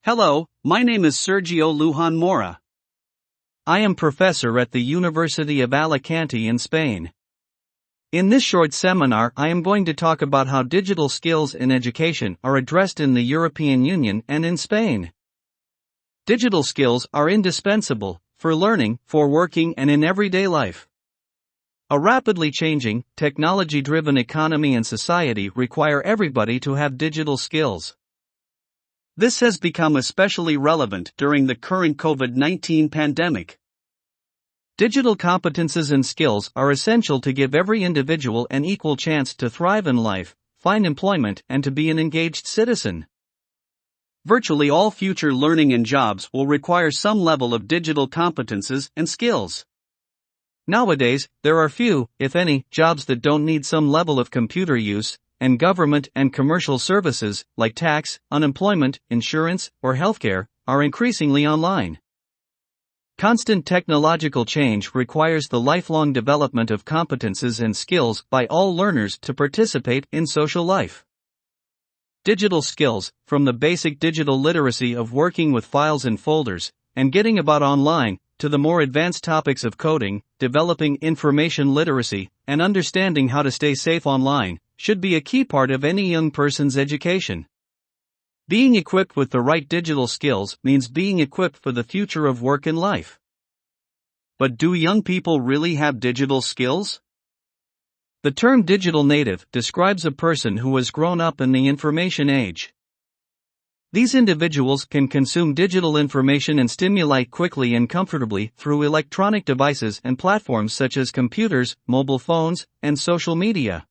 Hello, my name is Sergio Lujan Mora. I am professor at the University of Alicante in Spain. In this short seminar, I am going to talk about how digital skills in education are addressed in the European Union and in Spain. Digital skills are indispensable for learning, for working, and in everyday life. A rapidly changing, technology-driven economy and society require everybody to have digital skills. This has become especially relevant during the current COVID-19 pandemic. Digital competences and skills are essential to give every individual an equal chance to thrive in life, find employment, and to be an engaged citizen. Virtually all future learning and jobs will require some level of digital competences and skills. Nowadays, there are few, if any, jobs that don't need some level of computer use, and government and commercial services, like tax, unemployment, insurance, or healthcare, are increasingly online. Constant technological change requires the lifelong development of competences and skills by all learners to participate in social life. Digital skills, from the basic digital literacy of working with files and folders, and getting about online, to the more advanced topics of coding, developing information literacy, and understanding how to stay safe online, should be a key part of any young person's education. Being equipped with the right digital skills means being equipped for the future of work and life. But do young people really have digital skills? The term digital native describes a person who has grown up in the information age. These individuals can consume digital information and stimuli quickly and comfortably through electronic devices and platforms such as computers, mobile phones, and social media.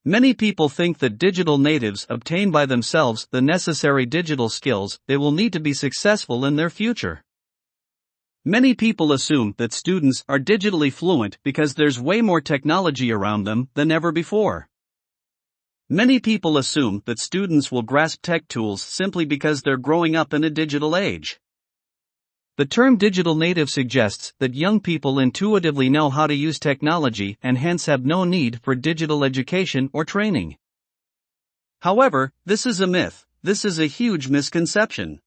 Many people think that digital natives obtain by themselves the necessary digital skills they will need to be successful in their future. Many people assume that students are digitally fluent because there's way more technology around them than ever before. Many people assume that students will grasp tech tools simply because they're growing up in a digital age. The term digital native suggests that young people intuitively know how to use technology and hence have no need for digital education or training. However, this is a myth. This is a huge misconception.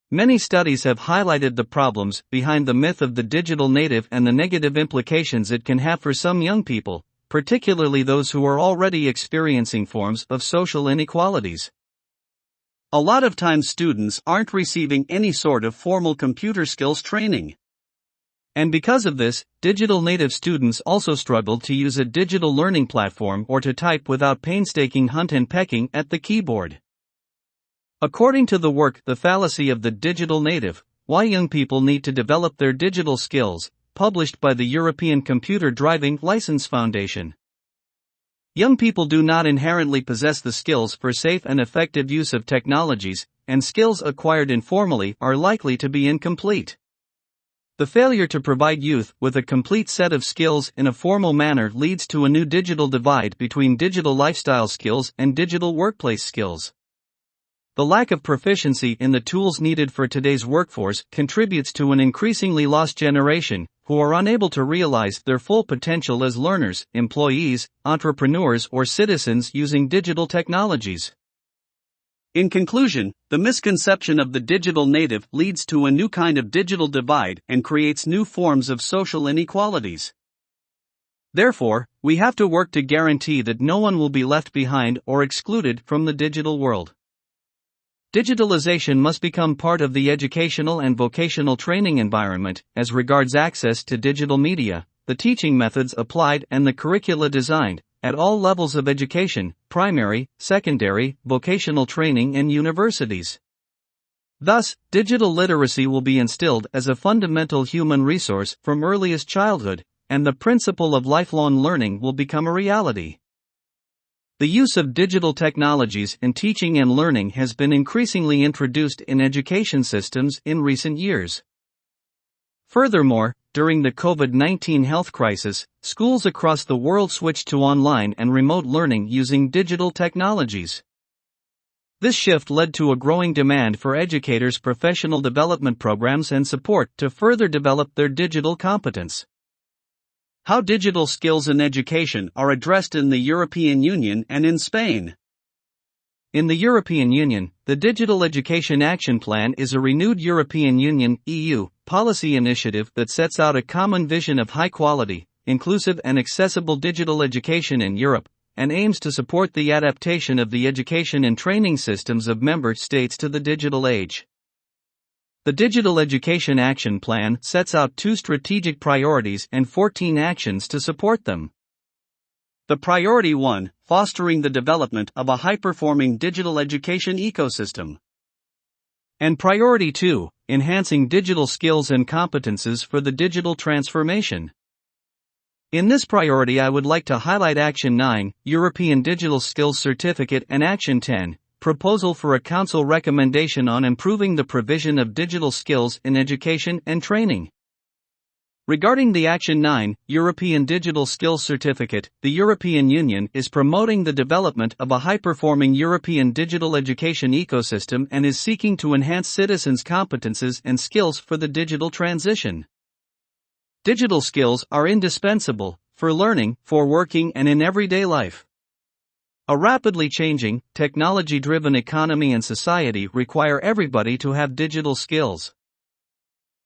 Many studies have highlighted the problems behind the myth of the digital native and the negative implications it can have for some young people, particularly those who are already experiencing forms of social inequalities. A lot of times students aren't receiving any sort of formal computer skills training. And because of this, digital native students also struggle to use a digital learning platform or to type without painstaking hunt and pecking at the keyboard. According to the work The Fallacy of the Digital Native, Why Young People Need to Develop Their Digital Skills, published by the European Computer Driving License Foundation. Young people do not inherently possess the skills for safe and effective use of technologies, and skills acquired informally are likely to be incomplete. The failure to provide youth with a complete set of skills in a formal manner leads to a new digital divide between digital lifestyle skills and digital workplace skills. The lack of proficiency in the tools needed for today's workforce contributes to an increasingly lost generation, who are unable to realize their full potential as learners, employees, entrepreneurs, or citizens using digital technologies. In conclusion, the misconception of the digital native leads to a new kind of digital divide and creates new forms of social inequalities. Therefore, we have to work to guarantee that no one will be left behind or excluded from the digital world. Digitalization must become part of the educational and vocational training environment as regards access to digital media, the teaching methods applied, and the curricula designed, at all levels of education, primary, secondary, vocational training, and universities. Thus, digital literacy will be instilled as a fundamental human resource from earliest childhood, and the principle of lifelong learning will become a reality. The use of digital technologies in teaching and learning has been increasingly introduced in education systems in recent years. Furthermore, during the COVID-19 health crisis, schools across the world switched to online and remote learning using digital technologies. This shift led to a growing demand for educators' professional development programs and support to further develop their digital competence. How digital skills in education are addressed in the European Union and in Spain. In the European Union, the Digital Education Action Plan is a renewed European Union (EU) policy initiative that sets out a common vision of high-quality, inclusive and accessible digital education in Europe, and aims to support the adaptation of the education and training systems of member states to the digital age. The Digital Education Action Plan sets out 2 strategic priorities and 14 actions to support them. The Priority 1, fostering the development of a high-performing digital education ecosystem. And Priority 2, enhancing digital skills and competences for the digital transformation. In this priority, I would like to highlight Action 9, European Digital Skills Certificate, and Action 10, Proposal for a Council Recommendation on Improving the Provision of Digital Skills in Education and Training. Regarding the Action 9, European Digital Skills Certificate, the European Union is promoting the development of a high-performing European digital education ecosystem and is seeking to enhance citizens' competences and skills for the digital transition. Digital skills are indispensable for learning, for working, and in everyday life. A rapidly changing, technology-driven economy and society require everybody to have digital skills.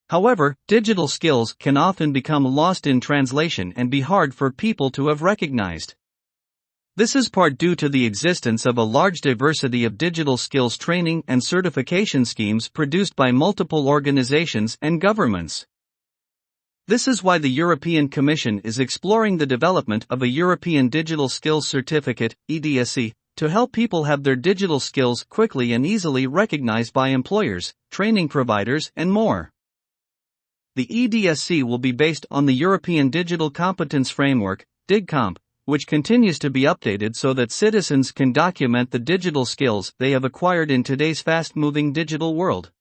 However, digital skills can often become lost in translation and be hard for people to have recognized. This is part due to the existence of a large diversity of digital skills training and certification schemes produced by multiple organizations and governments. This is why the European Commission is exploring the development of a European Digital Skills Certificate, EDSC, to help people have their digital skills quickly and easily recognized by employers, training providers, and more. The EDSC will be based on the European Digital Competence Framework, DIGCOMP, which continues to be updated so that citizens can document the digital skills they have acquired in today's fast-moving digital world.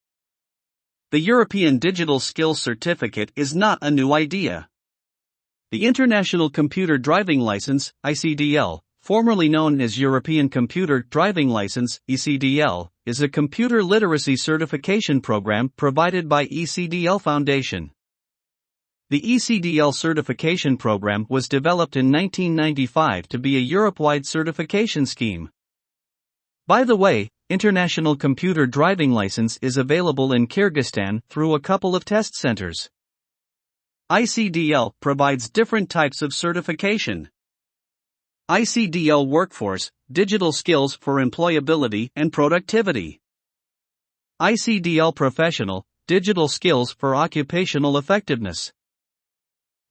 The European Digital Skills Certificate is not a new idea. The International Computer Driving License, ICDL, formerly known as European Computer Driving License, ECDL, is a computer literacy certification program provided by ECDL Foundation. The ECDL certification program was developed in 1995 to be a Europe-wide certification scheme. By the way, International Computer Driving License is available in Kyrgyzstan through a couple of test centers. ICDL provides different types of certification. ICDL Workforce, Digital Skills for Employability and Productivity. ICDL Professional, Digital Skills for Occupational Effectiveness.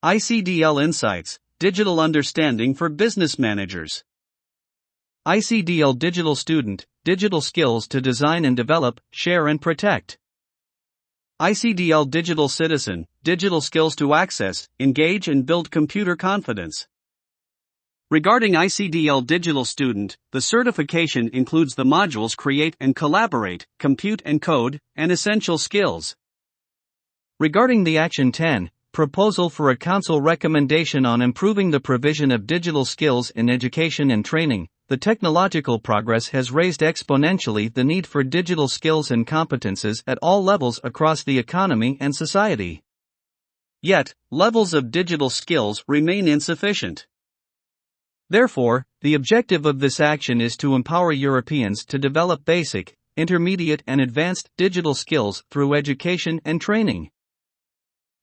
ICDL Insights, Digital Understanding for Business Managers. ICDL Digital Student, Digital Skills to Design and Develop, Share and Protect. ICDL Digital Citizen, Digital Skills to Access, Engage and Build Computer Confidence. Regarding ICDL Digital Student, the certification includes the modules Create and Collaborate, Compute and Code, and Essential Skills. Regarding the Action 10, Proposal for a Council Recommendation on Improving the Provision of Digital Skills in Education and Training, the technological progress has raised exponentially the need for digital skills and competences at all levels across the economy and society. Yet, levels of digital skills remain insufficient. Therefore, the objective of this action is to empower Europeans to develop basic, intermediate, and advanced digital skills through education and training.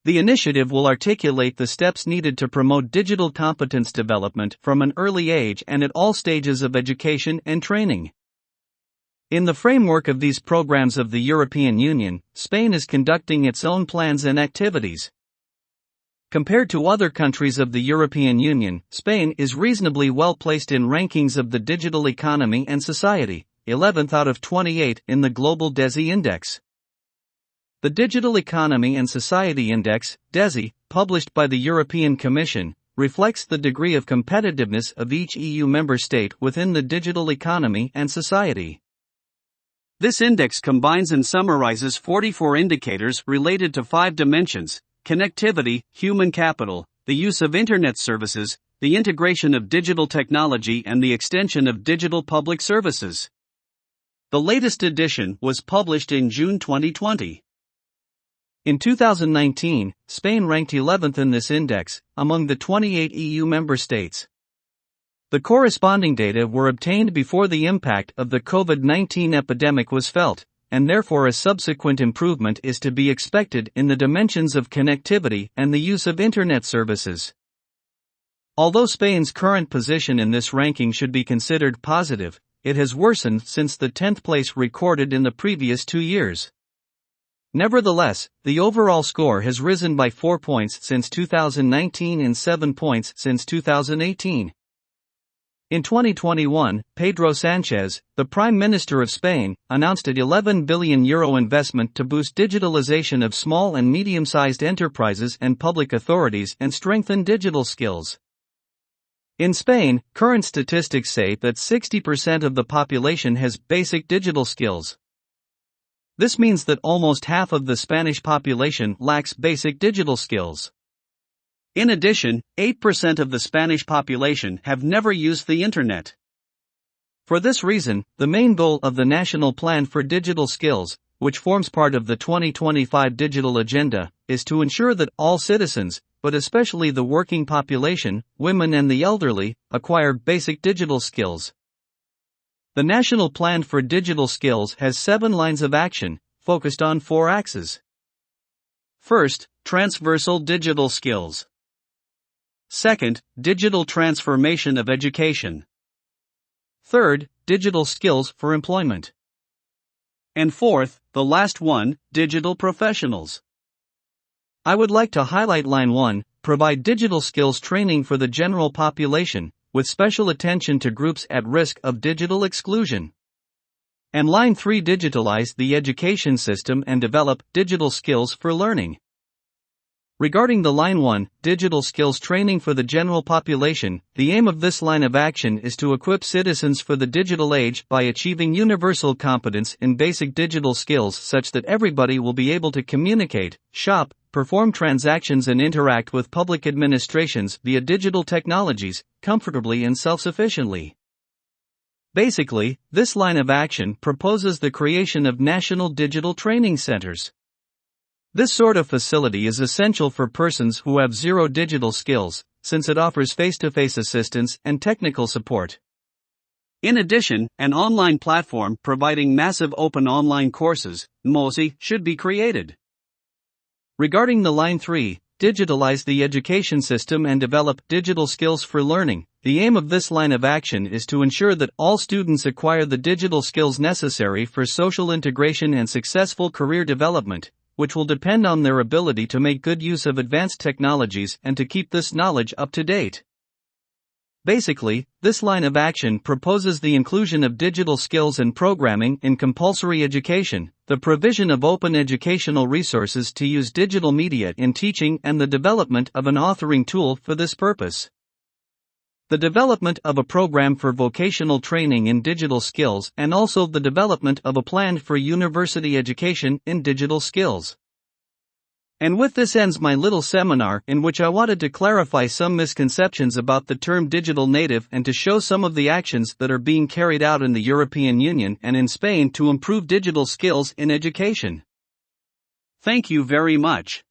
The initiative will articulate the steps needed to promote digital competence development from an early age and at all stages of education and training. In the framework of these programs of the European Union, Spain is conducting its own plans and activities. Compared to other countries of the European Union, Spain is reasonably well placed in rankings of the digital economy and society, 11th out of 28 in the Global DESI Index. The Digital Economy and Society Index, DESI, published by the European Commission, reflects the degree of competitiveness of each EU member state within the digital economy and society. This index combines and summarizes 44 indicators related to 5 dimensions: connectivity, human capital, the use of Internet services, the integration of digital technology, and the extension of digital public services. The latest edition was published in June 2020. In 2019, Spain ranked 11th in this index, among the 28 EU member states. The corresponding data were obtained before the impact of the COVID-19 epidemic was felt, and therefore a subsequent improvement is to be expected in the dimensions of connectivity and the use of internet services. Although Spain's current position in this ranking should be considered positive, it has worsened since the 10th place recorded in the previous 2 years. Nevertheless, the overall score has risen by 4 points since 2019 and 7 points since 2018. In 2021, Pedro Sánchez, the Prime Minister of Spain, announced an €11 billion investment to boost digitalization of small and medium-sized enterprises and public authorities and strengthen digital skills. In Spain, current statistics say that 60% of the population has basic digital skills. This means that almost half of the Spanish population lacks basic digital skills. In addition, 8% of the Spanish population have never used the internet. For this reason, the main goal of the National Plan for Digital Skills, which forms part of the 2025 Digital Agenda, is to ensure that all citizens, but especially the working population, women and the elderly, acquire basic digital skills. The National Plan for Digital Skills has 7 lines of action, focused on 4 axes. First, transversal digital skills. Second, digital transformation of education. Third, digital skills for employment. And fourth, the last one, digital professionals. I would like to highlight line 1, provide digital skills training for the general population, with special attention to groups at risk of digital exclusion. And line 3, digitalize the education system and develop digital skills for learning. Regarding the line 1, digital skills training for the general population, the aim of this line of action is to equip citizens for the digital age by achieving universal competence in basic digital skills such that everybody will be able to communicate, shop, perform transactions and interact with public administrations via digital technologies, comfortably and self-sufficiently. Basically, this line of action proposes the creation of national digital training centers. This sort of facility is essential for persons who have zero digital skills, since it offers face-to-face assistance and technical support. In addition, an online platform providing massive open online courses, MOOC, should be created. Regarding the line 3, digitalize the education system and develop digital skills for learning, the aim of this line of action is to ensure that all students acquire the digital skills necessary for social integration and successful career development, which will depend on their ability to make good use of advanced technologies and to keep this knowledge up to date. Basically, this line of action proposes the inclusion of digital skills and programming in compulsory education, the provision of open educational resources to use digital media in teaching, and the development of an authoring tool for this purpose. The development of a program for vocational training in digital skills, and also the development of a plan for university education in digital skills. And with this ends my little seminar in which I wanted to clarify some misconceptions about the term digital native and to show some of the actions that are being carried out in the European Union and in Spain to improve digital skills in education. Thank you very much.